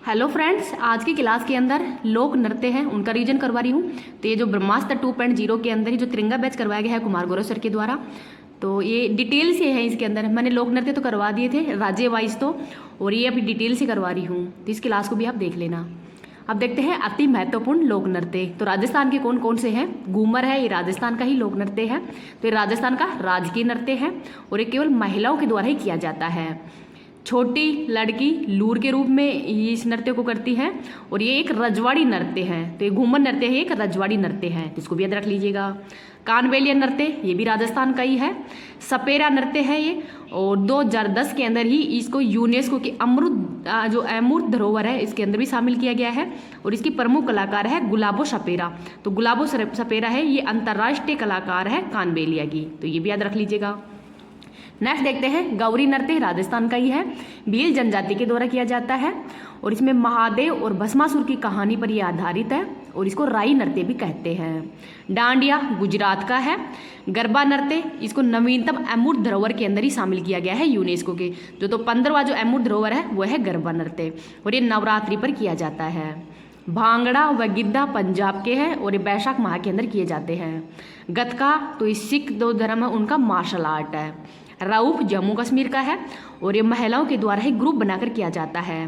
Hello friends, आज की class के अंदर लोक नृत्य हैं उनका रिवीजन करवा रही हूँ। तो ये जो ब्रह्मास्त्र 2.0 के अंदर ही जो तिरंगा बैच करवाया गया है कुमार गौरव सर के द्वारा, तो ये डिटेल से है। इसके अंदर मैंने लोक नृत्य तो करवा दिए थे राज्य वाइज तो, और ये अभी डिटेल से करवा रही हूँ, तो इस क्लास को भी आप देख लेना। अब देखते हैं अति महत्वपूर्ण लोक नृत्य। तो राजस्थान के कौन कौन से हैं? घूमर है, ये राजस्थान का ही लोक नृत्य है। तो ये राजस्थान का राजकीय नृत्य है और ये केवल महिलाओं के द्वारा ही किया जाता है। छोटी लड़की लूर के रूप में इस नृत्य को करती है और ये एक रजवाड़ी नृत्य है। तो ये घूमर नृत्य है, एक रजवाड़ी नृत्य है, इसको भी याद रख लीजिएगा। कानबेलिया नृत्य ये भी राजस्थान का ही है। सपेरा नृत्य है ये, और 2010 के अंदर ही इसको यूनेस्को की अमूर्त धरोहर है, इसके अंदर भी शामिल किया गया है। और इसकी प्रमुख कलाकार है गुलाबो सपेरा। तो गुलाबो सपेरा है, ये अंतर्राष्ट्रीय कलाकार है कानबेलिया की, तो ये भी याद रख लीजिएगा। नेक्स्ट देखते हैं गौरी नृत्य, राजस्थान का ही है। भील जनजाति के द्वारा किया जाता है और इसमें महादेव और भस्मासुर की कहानी पर यह आधारित है और इसको राई नृत्य भी कहते हैं। डांडिया गुजरात का है। गरबा नृत्य इसको नवीनतम अमूर्त धरोहर के अंदर ही शामिल किया गया है यूनेस्को के। जो 15वां जो अमूर्त धरोहर है वो है गरबा नृत्य और ये नवरात्रि पर किया जाता है। भांगड़ा व गिद्धा पंजाब के हैं और ये बैसाख माह के अंदर किए जाते हैं। गतका तो इस सिख दो धर्म है उनका मार्शल आर्ट है। राउफ जम्मू कश्मीर का है और ये महिलाओं के द्वारा ही ग्रुप बनाकर किया जाता है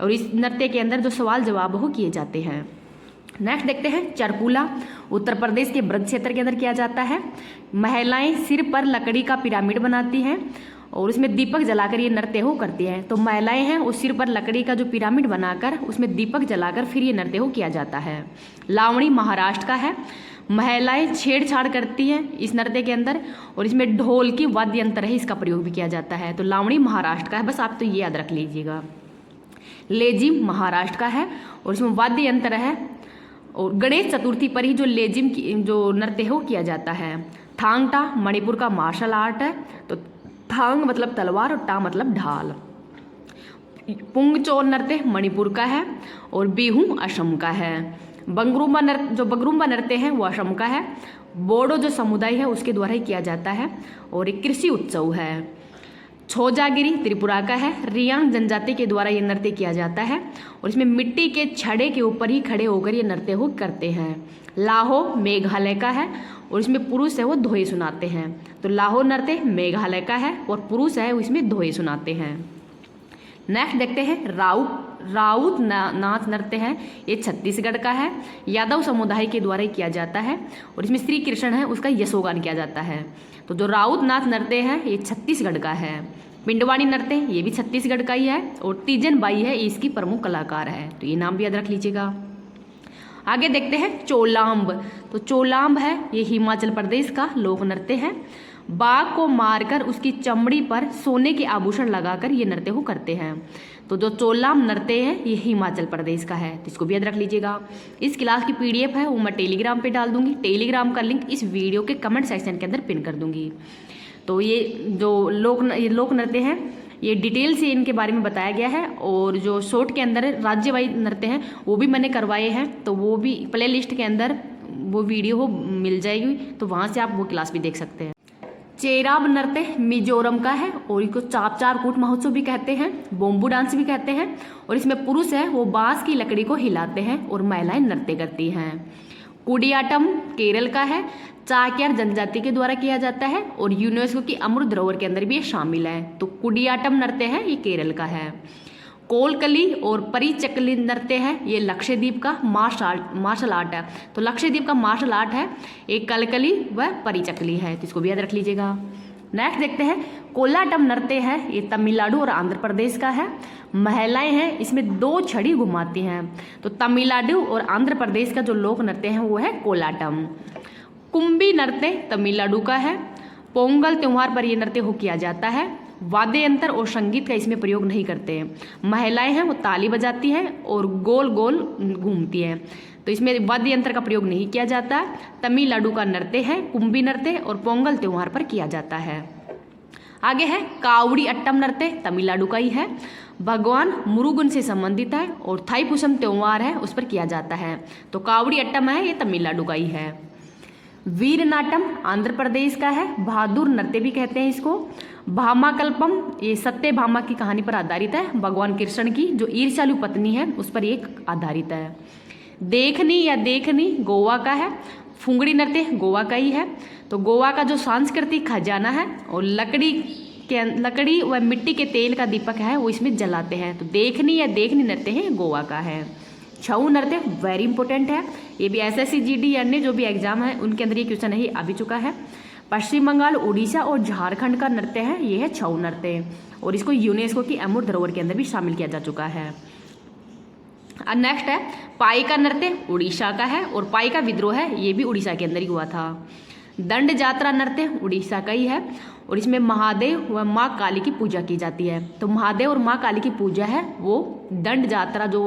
और इस नृत्य के अंदर जो सवाल जवाब हो किए जाते हैं। नेक्स्ट देखते हैं चरकुला, उत्तर प्रदेश के ब्रज क्षेत्र के अंदर किया जाता है। महिलाएं सिर पर लकड़ी का पिरामिड बनाती हैं और उसमें दीपक जलाकर ये नृत्य हो करती हैं। तो महिलाएं हैं उस सिर पर लकड़ी का जो पिरामिड बनाकर उसमें दीपक जलाकर फिर ये नृत्य हो किया जाता है। लावणी महाराष्ट्र का है। महिलाएं छेड़छाड़ करती हैं इस नृत्य के अंदर और इसमें ढोल की वाद्य यंत्र है, इसका प्रयोग भी किया जाता है। तो लावणी महाराष्ट्र का है, बस आप तो ये याद रख लीजिएगा। लेजिम महाराष्ट्र का है और इसमें वाद्य यंत्र है और गणेश चतुर्थी पर ही जो लेजिम की जो नृत्य है वो किया जाता है। थांग टा मणिपुर का मार्शल आर्ट है। तो थांग मतलब तलवार और टा मतलब ढाल। पुंगचो नृत्य मणिपुर का है और बिहू असम का है। बगरुम्बा नृत्य है वो असम का है। बोडो जो समुदाय है उसके द्वारा ही किया जाता है और एक कृषि उत्सव है। छोजागिरी त्रिपुरा का है। रियांग जनजाति के द्वारा ये नृत्य किया जाता है और इसमें मिट्टी के छड़े के ऊपर ही खड़े होकर ये नृत्य हो करते हैं। लाहो मेघालय का है और इसमें पुरुष है वो दोहे सुनाते हैं। तो लाहो नृत्य मेघालय का है और पुरुष है वो इसमें दोहे सुनाते हैं। नेक्स्ट देखते हैं राउत नाच नृत्य है, ये छत्तीसगढ़ का है। यादव समुदाय के द्वारा ही किया जाता है और इसमें श्री कृष्ण है उसका यशोगान किया जाता है। तो जो राउत नाच नृत्य है ये छत्तीसगढ़ का है। पिंडवानी नृत्य ये भी छत्तीसगढ़ का ही है और तीजन बाई है ये इसकी प्रमुख कलाकार है, तो ये नाम भी याद रख लीजिएगा। आगे देखते हैं चोलाम्ब। तो चोलाम्ब है ये हिमाचल प्रदेश का लोक नृत्य है। बाघ को मारकर उसकी चमड़ी पर सोने के आभूषण लगाकर ये नृत्य को करते हैं। तो जो चोलाम नृत्य है ये हिमाचल प्रदेश का है, तो इसको भी याद रख लीजिएगा। इस क्लास की पीडीएफ है वो मैं टेलीग्राम पे डाल दूंगी। टेलीग्राम का लिंक इस वीडियो के कमेंट सेक्शन के अंदर पिन कर दूंगी। तो ये जो लोक नृत्य है ये डिटेल से इनके बारे में बताया गया है और जो शॉर्ट के अंदर राज्य वाइज नृत्य हैं वो भी मैंने करवाए हैं, तो वो भी प्ले लिस्ट के अंदर वो वीडियो हो मिल जाएगी, तो वहाँ से आप वो क्लास भी देख सकते हैं। चेराब नृत्य मिजोरम का है और इसको चाप कूट महोत्सव भी कहते हैं, बोम्बू डांस भी कहते हैं और इसमें पुरुष है वो बांस की लकड़ी को हिलाते हैं और महिलाएं नृत्य करती हैं। कुडियाटम केरल का है। चाक्यार जनजाति के द्वारा किया जाता है और यूनेस्को की अमृत धरोहर के अंदर भी ये शामिल है। तो कुडियाटम नृत्य है ये केरल का है। कोलकली और परिचकली नृत्य है ये लक्षद्वीप का मार्शल आर्ट है। तो लक्षद्वीप का मार्शल आर्ट है एक कलकली व परिचकली है, तो इसको भी याद रख लीजिएगा। नेक्स्ट देखते हैं कोलाटम नृत्य है ये तमिलनाडु और आंध्र प्रदेश का है। महिलाएं हैं इसमें 2 छड़ी घुमाती हैं। तो तमिलनाडु और आंध्र प्रदेश का जो लोक नृत्य है वो है कोलाटम। कुंभी नृत्य तमिलनाडु का है। पोंगल त्योहार पर यह नृत्य हो किया जाता है। वाद्य यंत्र और संगीत का इसमें प्रयोग नहीं करते हैं। महिलाएं हैं वो ताली बजाती हैं और गोल गोल घूमती हैं, तो इसमें वाद्य यंत्र का प्रयोग नहीं किया जाता। तमिलनाडु का नृत्य है कुंभी नृत्य और पोंगल त्योहार पर किया जाता है। आगे है कावड़ी अट्टम नृत्य, तमिलनाडु का ही है। भगवान मुरुगन से संबंधित है और थाईपुसम त्योहार है उस पर किया जाता है। तो कावड़ी अट्टम है ये तमिलनाडु का ही है। वीरनाट्यम आंध्र प्रदेश का है। बहादुर नृत्य भी कहते हैं इसको। भामाकल्पम, ये सत्य भामा की कहानी पर आधारित है, भगवान कृष्ण की जो ईर्ष्यालु पत्नी है उस पर एक आधारित है। देखनी या देखनी गोवा का है। फुंगड़ी नृत्य गोवा का ही है। तो गोवा का जो सांस्कृतिक खजाना है और लकड़ी व मिट्टी के तेल का दीपक है वो इसमें जलाते हैं। तो देखनी या देखनी नृत्य है गोवा का है। छऊ नृत्य वेरी इंपॉर्टेंट है, ये भी SSC GD या अन्य जो भी एग्जाम है उनके अंदर ये क्वेश्चन है, आ भी चुका है। पश्चिम बंगाल, उड़ीसा और झारखंड का नृत्य है, ये है छऊ नृत्य और इसको यूनेस्को की अमूर्त धरोहर के अंदर भी शामिल किया जा चुका है। नेक्स्ट है पाइका नृत्य, उड़ीसा का है और पाइका विद्रोह है, ये भी उड़ीसा के अंदर ही हुआ था। दंड जात्रा नृत्य उड़ीसा का ही है और इसमें महादेव व माँ काली की पूजा की जाती है। तो महादेव और माँ काली की पूजा है वो दंड जात्रा जो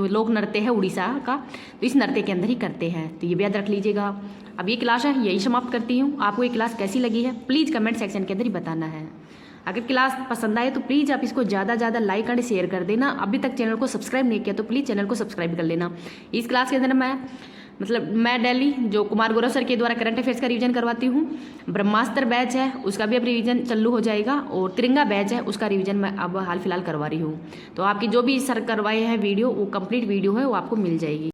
लोक नृत्य है उड़ीसा का, तो इस नृत्य के अंदर ही करते हैं। तो ये भी याद रख लीजिएगा। अब ये क्लास है यही समाप्त करती हूँ। आपको ये क्लास कैसी लगी है प्लीज़ कमेंट सेक्शन के अंदर ही बताना है। अगर क्लास पसंद आए तो प्लीज़ आप इसको ज़्यादा ज़्यादा लाइक एंड शेयर कर देना। अभी तक चैनल को सब्सक्राइब नहीं किया तो प्लीज़ चैनल को सब्सक्राइब कर लेना। इस क्लास के अंदर मैं डेली जो कुमार गौरव सर के द्वारा करंट अफेयर्स का रिवीजन करवाती हूँ। ब्रह्मास्त्र बैच है उसका भी अब रिवीजन चालू हो जाएगा और तिरंगा बैच है उसका रिवीजन मैं अब हाल फिलहाल करवा रही हूँ। तो आपकी जो भी सर करवाए हैं वीडियो वो कंप्लीट वीडियो है वो आपको मिल जाएगी।